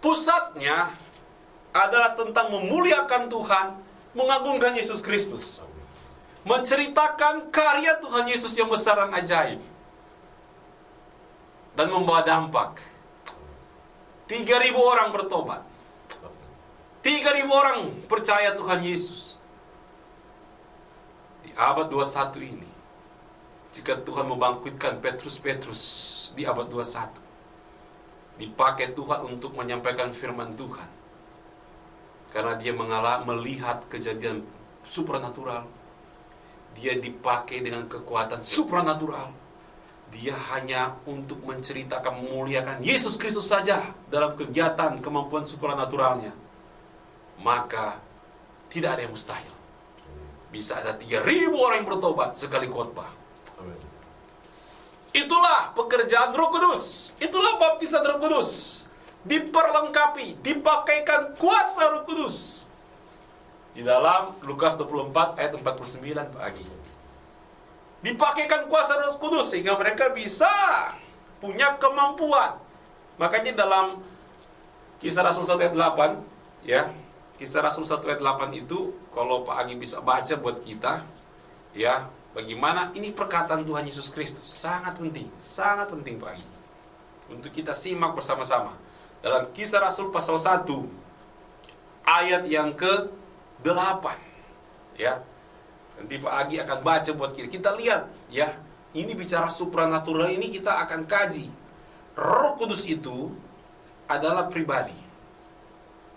Pusatnya adalah tentang memuliakan Tuhan, mengagungkan Yesus Kristus, menceritakan karya Tuhan Yesus yang besar dan ajaib, dan membawa dampak. 3.000 orang bertobat, 3.000 orang percaya Tuhan Yesus di abad 21 ini. jika Tuhan membangkitkan Petrus di abad 21, dipakai Tuhan untuk menyampaikan firman Tuhan, karena dia melihat kejadian supranatural, dia dipakai dengan kekuatan supranatural. Dia hanya untuk menceritakan, memuliakan Yesus Kristus saja dalam kegiatan kemampuan supranaturalnya, maka tidak ada yang mustahil. Bisa ada 3.000 orang yang bertobat sekali khotbah. Itulah pekerjaan Roh Kudus. Itulah baptisan Roh Kudus. Diperlengkapi, dipakaikan kuasa Roh Kudus. Di dalam Lukas 24 ayat 49 pagi. Dipakaikan kuasa Roh Kudus sehingga mereka bisa punya kemampuan. Makanya dalam Kisah Rasul 1 ayat 8, ya, Kisah Rasul 1 ayat 8 itu kalau Pak Agi bisa baca buat kita, ya, bagaimana ini perkataan Tuhan Yesus Kristus sangat penting Pak Agi, untuk kita simak bersama-sama. Dalam Kisah Rasul pasal 1 ayat yang ke-8, ya. Nanti Pak Agi akan baca buat kita. Kita lihat, ya, ini bicara supranatural, ini kita akan kaji. Roh Kudus itu adalah pribadi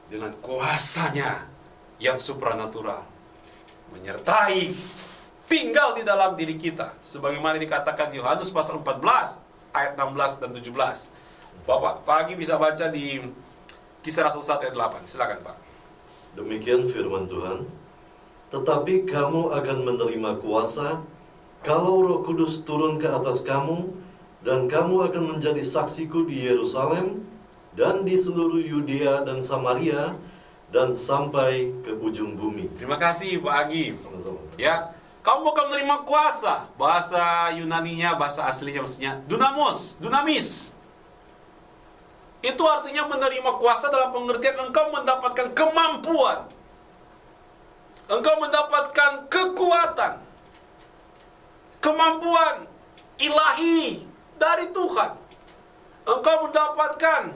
dengan kuasanya yang supranatural, menyertai, tinggal di dalam diri kita, sebagaimana dikatakan Yohanes pasal 14 ayat 16 dan 17. Pak Agi bisa baca di Kisah Rasul 1 ayat 8. Silakan Pak. Demikian firman Tuhan. Tetapi kamu akan menerima kuasa kalau Roh Kudus turun ke atas kamu, dan kamu akan menjadi saksiku di Yerusalem dan di seluruh Yudea dan Samaria dan sampai ke ujung bumi. Terima kasih Pak Agi. Sama-sama. Ya, kamu akan menerima kuasa. Bahasa Yunaninya, bahasa aslinya maksudnya dunamis. Itu artinya menerima kuasa dalam pengertian engkau mendapatkan kemampuan, engkau mendapatkan kekuatan, kemampuan ilahi dari Tuhan. Engkau mendapatkan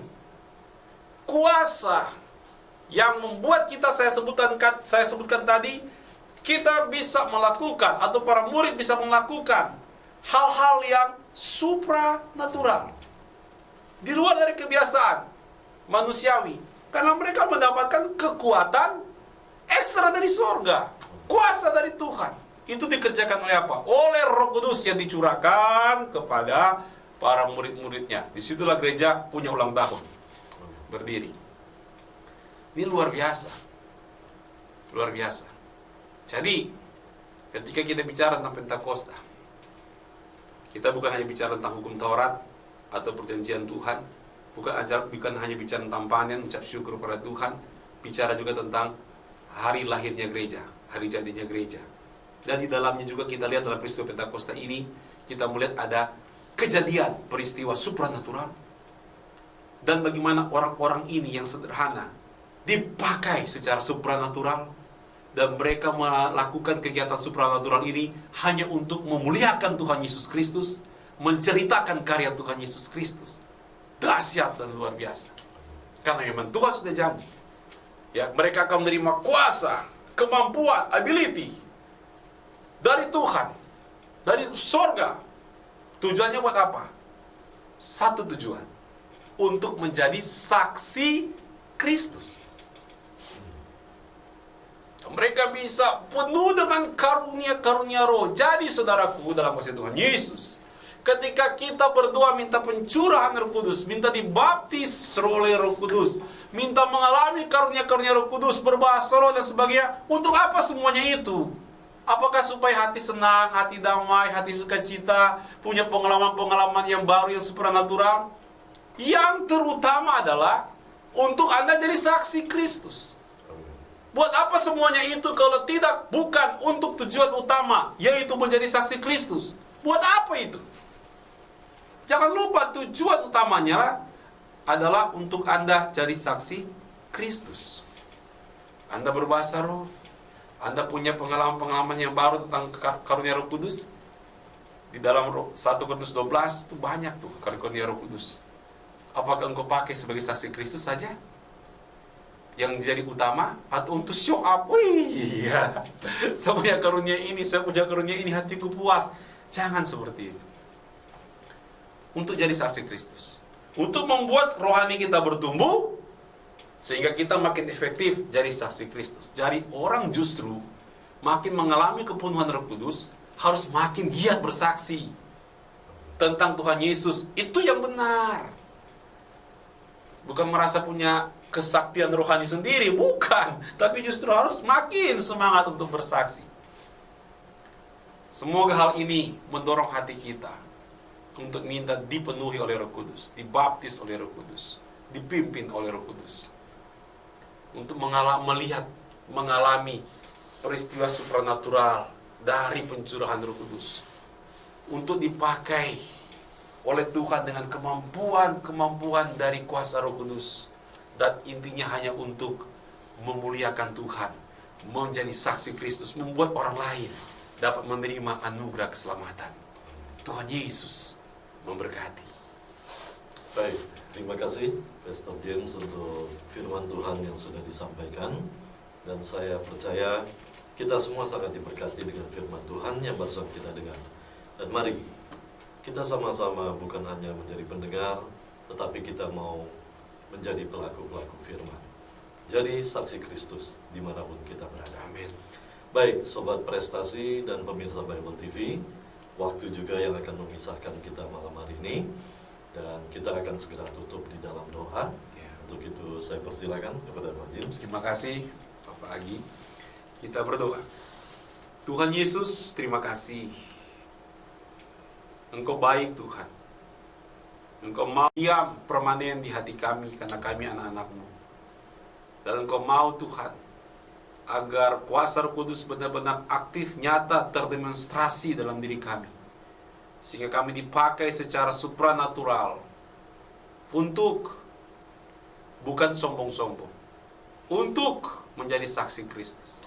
kuasa yang membuat kita, saya sebutkan tadi, kita bisa melakukan, atau para murid bisa melakukan hal-hal yang supranatural, di luar dari kebiasaan manusiawi, karena mereka mendapatkan kekuatan ekstra dari sorga, kuasa dari Tuhan. Itu dikerjakan oleh apa? Oleh Roh Kudus yang dicurahkan kepada para murid-muridnya. Disitulah gereja punya ulang tahun berdiri. Ini luar biasa. Luar biasa. Jadi, ketika kita bicara tentang Pentakosta, kita bukan hanya bicara tentang hukum Taurat atau perjanjian Tuhan, bukan hanya bicara tentang panen, ucap syukur kepada Tuhan, bicara juga tentang hari lahirnya gereja, hari jadinya gereja. Dan di dalamnya juga kita lihat dalam peristiwa Pentakosta ini, kita melihat ada kejadian peristiwa supranatural, dan bagaimana orang-orang ini yang sederhana dipakai secara supranatural, dan mereka melakukan kegiatan supranatural ini hanya untuk memuliakan Tuhan Yesus Kristus, menceritakan karya Tuhan Yesus Kristus. Dahsyat dan luar biasa. Karena memang Tuhan sudah janji, ya, mereka akan menerima kuasa, kemampuan, ability dari Tuhan, dari sorga. Tujuannya buat apa? Satu tujuan, untuk menjadi saksi Kristus. Mereka bisa penuh dengan karunia-karunia roh. Jadi saudaraku dalam kasih Tuhan Yesus, ketika kita berdoa minta pencurahan Roh Kudus, minta dibaptis oleh Roh Kudus, minta mengalami karunia-karunia Roh Kudus, berbahasa roh dan sebagainya, untuk apa semuanya itu? Apakah supaya hati senang, hati damai, hati sukacita, punya pengalaman-pengalaman yang baru, yang supranatural? Yang terutama adalah untuk Anda jadi saksi Kristus. Buat apa semuanya itu kalau tidak bukan untuk tujuan utama, yaitu menjadi saksi Kristus? Buat apa itu? Jangan lupa tujuan utamanya adalah untuk Anda jadi saksi Kristus. Anda berbahasa roh, Anda punya pengalaman-pengalaman yang baru tentang karunia Roh Kudus. Di dalam 1 Korintus 12 itu banyak tuh karunia Roh Kudus. Apakah engkau pakai sebagai saksi Kristus saja yang jadi utama, atau untuk show up? Wih, iya, saya punya karunia ini, hatiku puas. Jangan seperti itu. Untuk jadi saksi Kristus. Untuk membuat rohani kita bertumbuh, sehingga kita makin efektif jadi saksi Kristus. Jadi orang justru makin mengalami kepenuhan Roh Kudus, harus makin giat bersaksi tentang Tuhan Yesus. Itu yang benar. Bukan merasa punya kesaktian rohani sendiri, bukan. Tapi justru harus makin semangat untuk bersaksi. Semoga hal ini mendorong hati kita untuk minta dipenuhi oleh Roh Kudus, dibaptis oleh Roh Kudus, dipimpin oleh Roh Kudus. Untuk mengalami peristiwa supranatural dari pencurahan Roh Kudus. Untuk dipakai oleh Tuhan dengan kemampuan dari kuasa Roh Kudus. Dan intinya hanya untuk memuliakan Tuhan, menjadi saksi Kristus, membuat orang lain dapat menerima anugerah keselamatan. Tuhan Yesus memberkati. Baik, terima kasih Pastor James untuk firman Tuhan yang sudah disampaikan. Dan saya percaya kita semua sangat diberkati dengan firman Tuhan yang barusan kita dengar. Dan mari kita sama-sama bukan hanya menjadi pendengar, tetapi kita mau menjadi pelaku-pelaku firman. Jadi saksi Kristus dimanapun kita berada. Amin. Baik, Sobat Prestasi dan pemirsa Bible TV, waktu juga yang akan memisahkan kita malam hari ini. Dan kita akan segera tutup di dalam doa. Ya. Untuk itu saya persilakan kepada Pak James. Terima kasih Bapak Agi. Kita berdoa. Tuhan Yesus, terima kasih. Engkau baik Tuhan. Engkau mau diam permanen di hati kami karena kami anak-anak-Mu. Dan Engkau mau Tuhan agar kuasa Roh Kudus benar-benar aktif, nyata, terdemonstrasi dalam diri kami. Sehingga kami dipakai secara supranatural untuk bukan sombong-sombong, untuk menjadi saksi Kristus.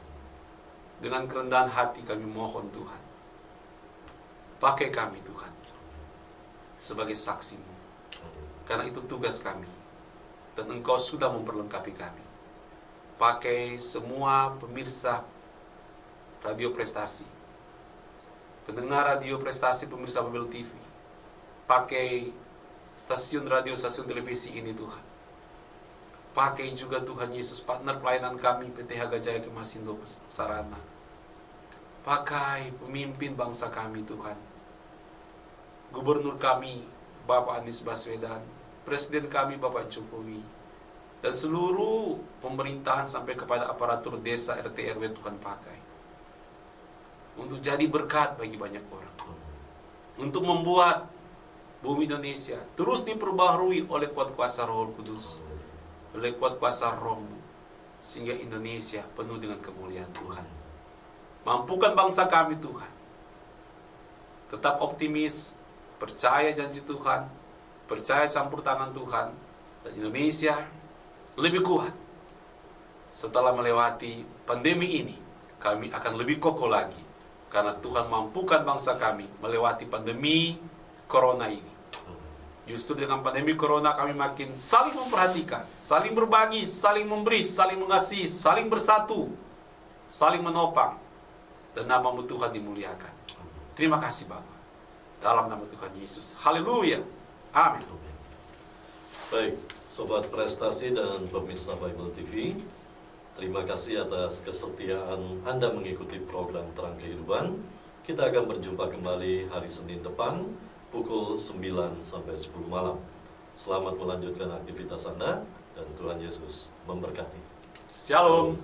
Dengan kerendahan hati kami mohon Tuhan, pakai kami Tuhan sebagai saksi-Mu, karena itu tugas kami dan Engkau sudah memperlengkapi kami. Pakai semua pemirsa Radio Prestasi, pendengar Radio Prestasi, pemirsa Bible TV, pakai stasiun radio, stasiun televisi ini Tuhan. Pakai juga Tuhan Yesus partner pelayanan kami PT Haga Jaya Kemasindo Sarana. Pakai pemimpin bangsa kami Tuhan, Gubernur kami Bapak Anies Baswedan, Presiden kami Bapak Jokowi, dan seluruh pemerintahan sampai kepada aparatur desa RT RW Tuhan pakai untuk jadi berkat bagi banyak orang, untuk membuat bumi Indonesia terus diperbaharui oleh kuat kuasa Roh Kudus, oleh kuat kuasa Roh-Mu, sehingga Indonesia penuh dengan kemuliaan Tuhan. Mampukan bangsa kami Tuhan tetap optimis, percaya janji Tuhan, percaya campur tangan Tuhan, dan Indonesia lebih kuat. Setelah melewati pandemi ini, kami akan lebih kokoh lagi, karena Tuhan mampukan bangsa kami melewati pandemi Corona ini. Justru dengan pandemi Corona kami makin saling memperhatikan, saling berbagi, saling memberi, saling mengasihi, saling bersatu, saling menopang, dan nama-Mu Tuhan dimuliakan. Terima kasih Bapa, dalam nama Tuhan Yesus. Haleluya. Amin. Baik, Sobat Prestasi dan pemirsa Bible TV, terima kasih atas kesetiaan Anda mengikuti program Terang Kehidupan. Kita akan berjumpa kembali hari Senin depan pukul 9 sampai 10 malam. Selamat melanjutkan aktivitas Anda dan Tuhan Yesus memberkati. Shalom.